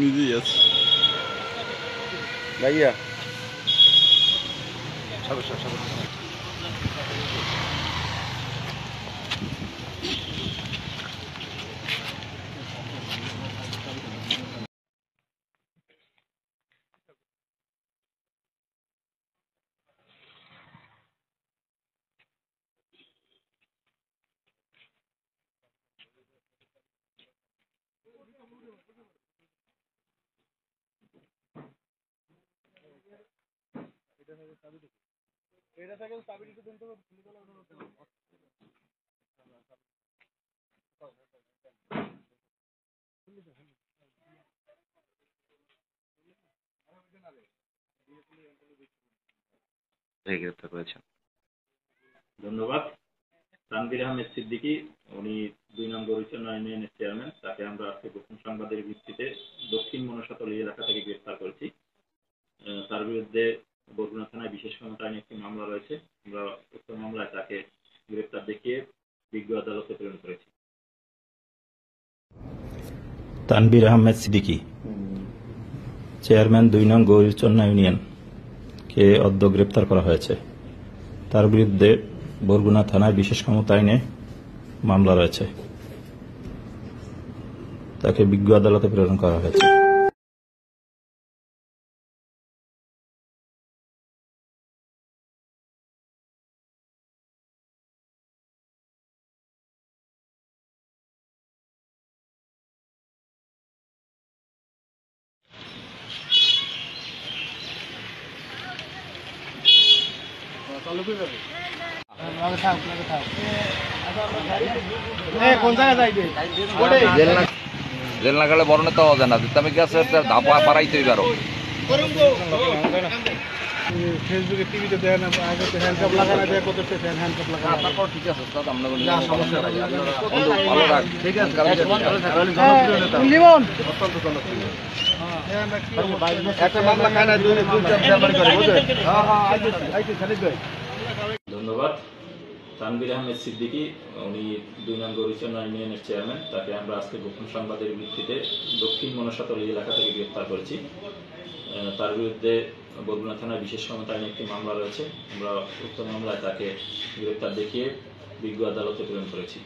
নিজেই আছে ভাইয়া গ্রেপ্তার করেছেন। ধন্যবাদ। তানভীর আহমেদ সিদ্দিকী, উনি ২ নং গৌরীচন্দ্র ইউনিয়নের চেয়ারম্যান। তাকে আমরা আজকে গোপন সংবাদের ভিত্তিতে দক্ষিণ মনসাতলী এলাকা থেকে গ্রেপ্তার করেছি। তার বিরুদ্ধে বরগুনা থানায় বিশেষ ক্ষমতা আইনে একটি মামলা রয়েছে। আমরা উক্ত মামলায় তাকে গ্রেপ্তার দেখিয়ে বিজ্ঞ আদালতে প্রেরণ করেছি। তানভীর আহমেদ সিদ্দিকী, চেয়ারম্যান ২ নং গৌরীচন্দ্র ইউনিয়ন কে অদ্য গ্রেপ্তার করা হয়েছে। তার বিরুদ্ধে বরগুনা থানায় বিশেষ ক্ষমতা আইনে মামলা রয়েছে। তাকে বিজ্ঞ আদালতে প্রেরণ করা হয়েছে। জেল না গেলে বড় নেতা হওয়া যায় না। তুমি গেছে ধাপা পাড়াইতে পারো। ফেসবুকে টিভিতে দেয় না, আগে তো হ্যান্ডকাপ লাগানো দেয়, কত হ্যান্ডকাপ লাগানো। তারপর ঠিক আছে, আমরা সমস্যা নাই, ভালো রাখ। ঠিক আছে, একটা মামলা খায় না, ধন্যবাদ। তানভীর আহমেদ সিদ্দিকী, উনি ২ নং গৌরীচন্দ্র ইউনিয়নের চেয়ারম্যান। তাকে আমরা আজকে গোপন সংবাদের ভিত্তিতে দক্ষিণ মনসাতলী এলাকা থেকে গ্রেপ্তার করেছি। তার বিরুদ্ধে বরগুনা থানায় বিশেষ ক্ষমতা আইনে একটি মামলা রয়েছে। আমরা উক্ত মামলায় তাকে গ্রেপ্তার দেখিয়ে বিজ্ঞ আদালতে প্রেরণ করেছি।